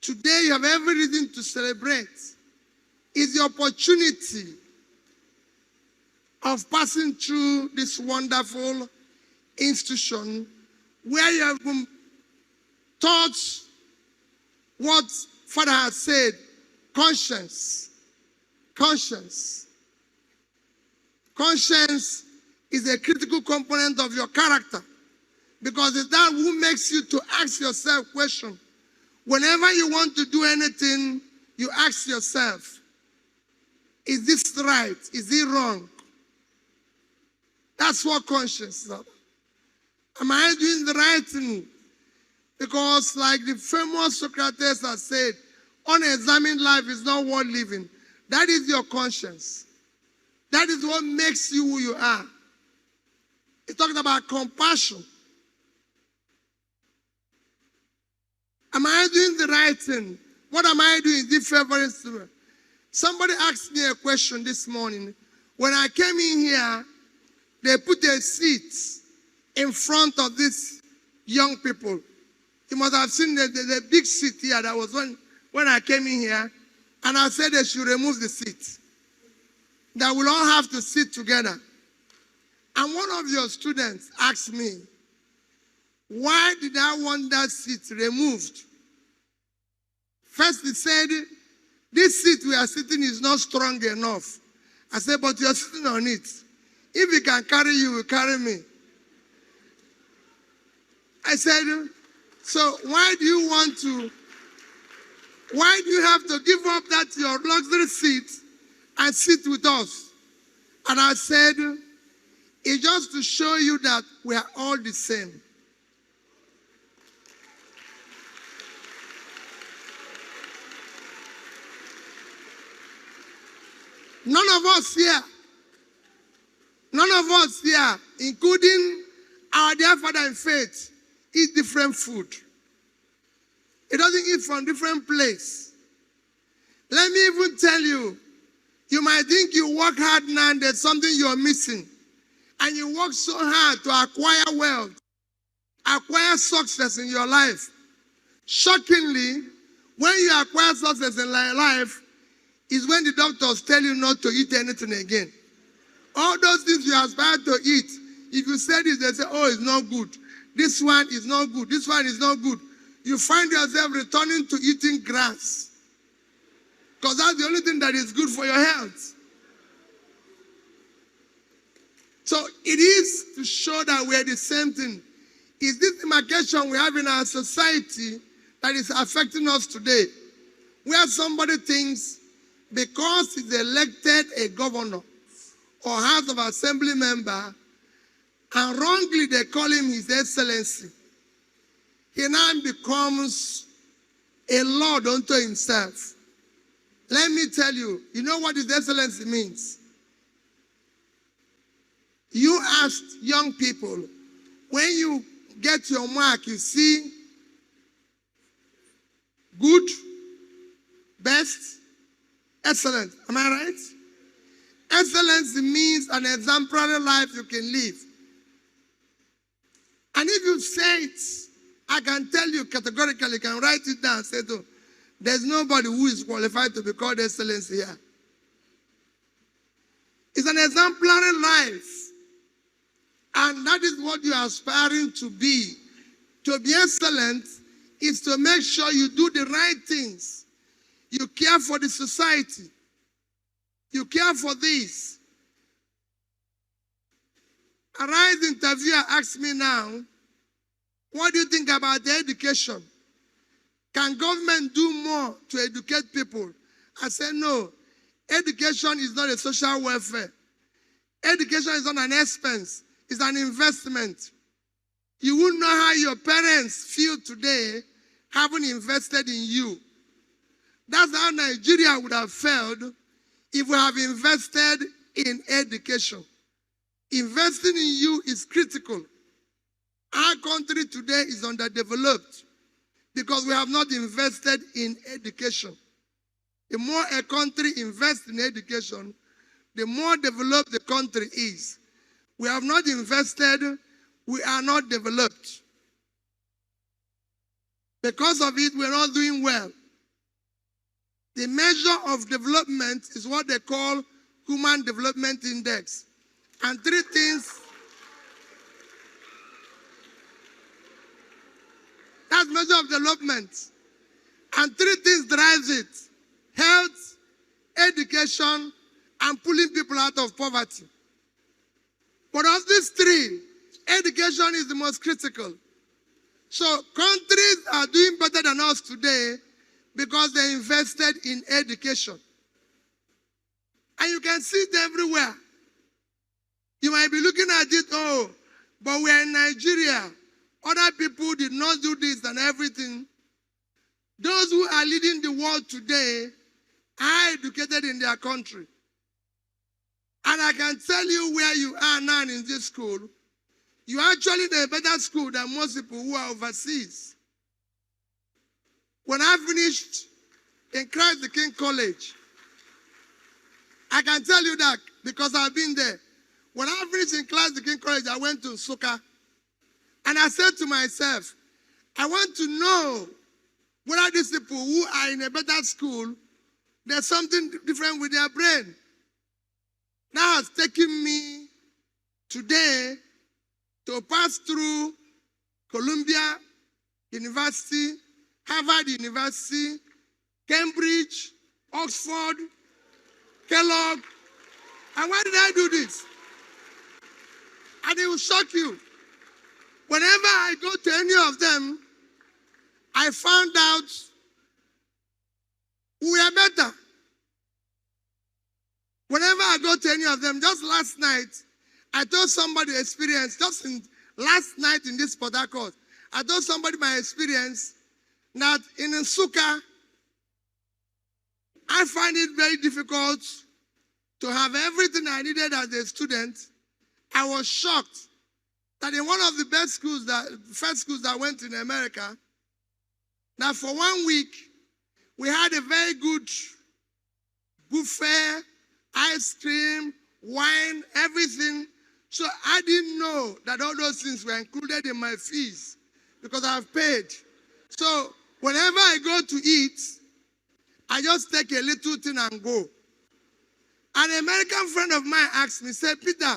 Today you have every reason to celebrate. It's the opportunity of passing through this wonderful institution where you have been taught what Father has said, conscience. Conscience. Conscience is a critical component of your character because it's that who makes you to ask yourself questions. Whenever you want to do anything, you ask yourself, is this right? Is it wrong? That's what conscience is about. Am I doing the right thing? Because like the famous Socrates has said, unexamined life is not worth living. That is your conscience. That is what makes you who you are. It's talking about compassion. Am I doing the right thing? What am I doing? Is it favoring student? Somebody asked me a question this morning. When I came in here, they put a seat in front of these young people. You must have seen the big seat here that was when I came in here. And I said they should remove the seat. That we'll all have to sit together. And one of your students asked me, why did I want that seat removed? First he said, this seat we are sitting is not strong enough. I said, but you're sitting on it. If he can carry you, will carry me. I said, so why do you have to give up that your luxury seat and sit with us? And I said, it's just to show you that we are all the same. None of us here, including our dear father in faith, eat different food. He doesn't eat from different place. Let me even tell you, you might think you work hard now and there's something you're missing. And you work so hard to acquire wealth, acquire success in your life. Shockingly, when you acquire success in life, is when the doctors tell you not to eat anything again. All those things you aspire to eat, if you say this, they say, oh, it's not good. This one is not good. This one is not good. You find yourself returning to eating grass. Because that's the only thing that is good for your health. So it is to show that we are the same thing. Is this demarcation we have in our society that is affecting us today? Where somebody thinks because he's elected a governor or House of Assembly member, and wrongly they call him His Excellency, he now becomes a lord unto himself. Let me tell you, you know what His Excellency means? You asked young people, when you get your mark, you see good, best, excellent. Am I right? Excellency means an exemplary life you can live. And if you say it, I can tell you categorically, you can write it down and say, oh, there's nobody who is qualified to be called excellency here. It's an exemplary life. And that is what you are aspiring to be. To be excellent is to make sure you do the right things. You care for the society. You care for this. A RISE interviewer asked me now, what do you think about the education? Can government do more to educate people? I said, no. Education is not a social welfare. Education is not an expense. It's an investment. You wouldn't know how your parents feel today having invested in you. That's how Nigeria would have felt if we have invested in education. Investing in you is critical. Our country today is underdeveloped because we have not invested in education. The more a country invests in education, the more developed the country is. We have not invested, we are not developed. Because of it, we're not doing well. The measure of development is what they call Human Development Index. And three things, that's measure of development. And three things drives it: health, education, and pulling people out of poverty. But of these three, education is the most critical. So countries are doing better than us today because they invested in education. And you can see it everywhere. You might be looking at it, oh, but we're in Nigeria. Other people did not do this and everything. Those who are leading the world today are educated in their country. And I can tell you where you are now in this school. You are actually in a better school than most people who are overseas. When I finished in Christ the King College, I can tell you that because I've been there. When I finished in Christ the King College, I went to Nsukka. And I said to myself, I want to know whether these people who are in a better school, there's something different with their brain. That has taken me today to pass through Columbia University, Harvard University, Cambridge, Oxford, Kellogg. And why did I do this? And it will shock you. Whenever I go to any of them, I found out we are better. Whenever I go to any of them, just last night, I told somebody experience, last night in this Port Harcourt, I told somebody my experience that in Nsukka, I find it very difficult to have everything I needed as a student. I was shocked that in one of the best schools, first schools that I went in America, that for 1 week, we had a very good buffet, ice cream, wine, everything. So I didn't know that all those things were included in my fees because I've paid. So whenever I go to eat, I just take a little thing and go. An American friend of mine asked me, said, Peter,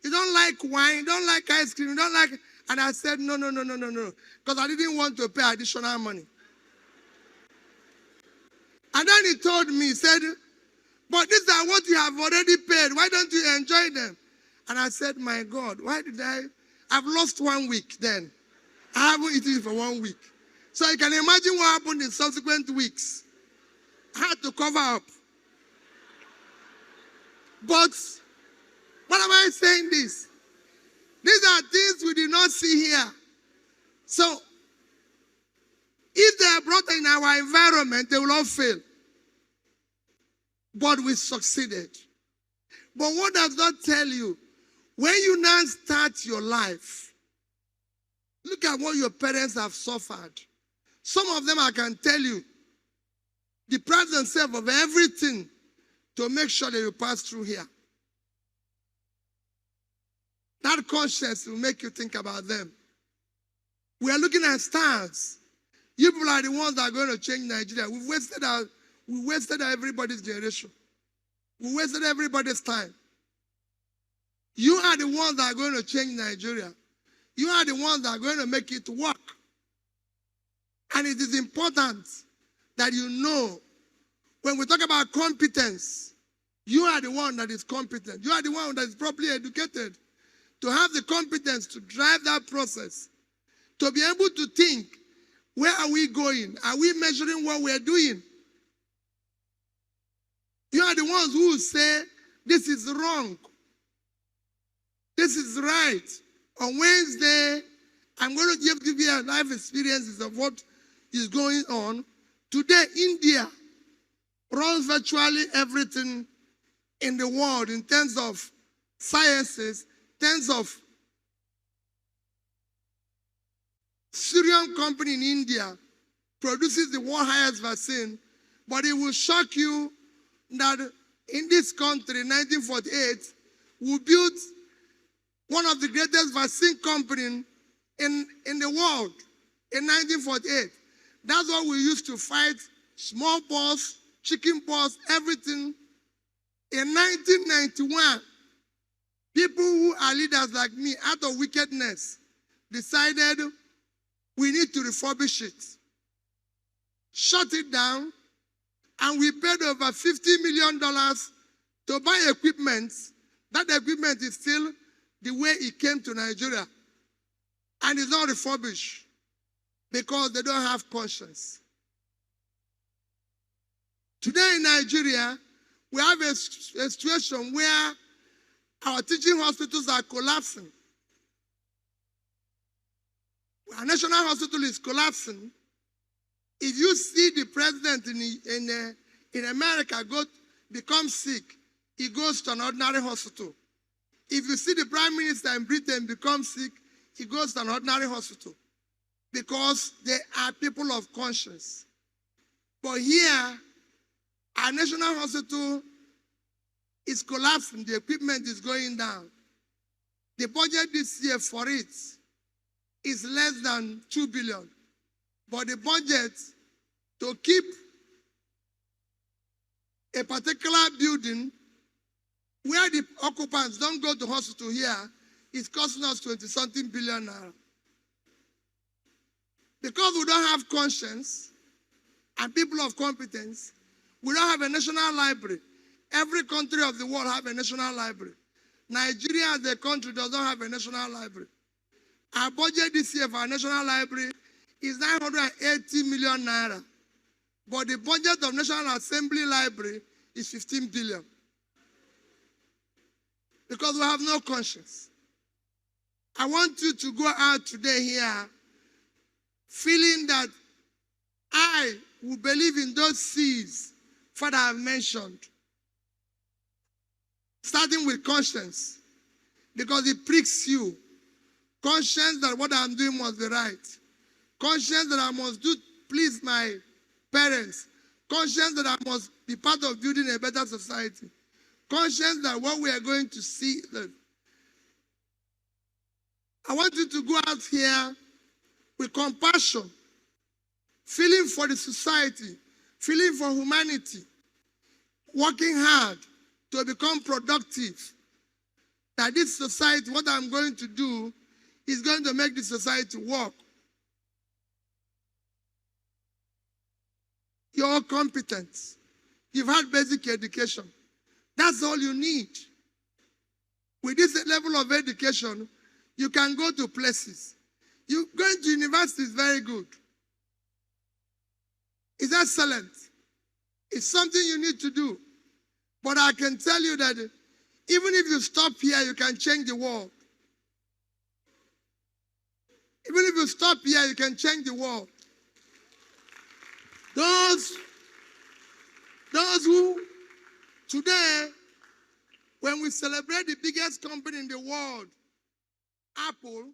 you don't like wine, you don't like ice cream, you don't like... And I said, no, because I didn't want to pay additional money. And then he told me, he said, but these are what you have already paid. Why don't you enjoy them? And I said, my God, why did I've lost 1 week then. I haven't eaten for 1 week. So you can imagine what happened in subsequent weeks. I had to cover up. But, what am I saying this? These are things we did not see here. So, if they are brought in our environment, they will all fail. But we succeeded. But what does that tell you? When you now start your life, look at what your parents have suffered. Some of them, I can tell you, deprive themselves of everything to make sure that you pass through here. That conscience will make you think about them. We are looking at stars. You people are the ones that are going to change Nigeria. We wasted everybody's generation. We wasted everybody's time. You are the ones that are going to change Nigeria. You are the ones that are going to make it work. And it is important that you know, when we talk about competence, you are the one that is competent. You are the one that is properly educated to have the competence to drive that process, to be able to think, where are we going? Are we measuring what we are doing? You are the ones who say, this is wrong. This is right. On Wednesday, I'm going to give you life experiences of what is going on. Today, India runs virtually everything in the world in terms of sciences, in terms of Syrian company in India produces the world's highest vaccine, but it will shock you that in this country, in 1948, we built one of the greatest vaccine companies in the world in 1948. That's what we used to fight smallpox, chicken pox, everything. In 1991, people who are leaders like me, out of wickedness, decided we need to refurbish it, shut it down, and we paid over $50 million to buy equipment. That equipment is still the way it came to Nigeria, and it's not refurbished because they don't have conscience. Today in Nigeria, we have a situation where our teaching hospitals are collapsing. Our national hospital is collapsing. If you see the president in America become sick, he goes to an ordinary hospital. If you see the prime minister in Britain become sick, he goes to an ordinary hospital because they are people of conscience. But here, our national hospital is collapsing. The equipment is going down. The budget this year for it is less than $2 billion. But the budget to keep a particular building where the occupants don't go to hospital here is costing us 20-something billion naira. Because we don't have conscience and people of competence, we don't have a national library. Every country of the world have a national library. Nigeria as a country does not have a national library. Our budget this year for our national library is 980 million naira. But the budget of National Assembly Library is 15 billion. Because we have no conscience. I want you to go out today here feeling that I will believe in those seeds Father I've mentioned. Starting with conscience. Because it pricks you. Conscience that what I'm doing must be right. Conscience that I must do please my parents. Conscience that I must be part of building a better society. Conscience that what we are going to see. I want you to go out here with compassion, feeling for the society, feeling for humanity, working hard to become productive. That this society, what I'm going to do, is going to make the society work. You're competent. You've had basic education. That's all you need. With this level of education, you can go to places. You going to university is very good. It's excellent. It's something you need to do. But I can tell you that even if you stop here, you can change the world. Even if you stop here, you can change the world. Those who today, when we celebrate the biggest company in the world, Apple,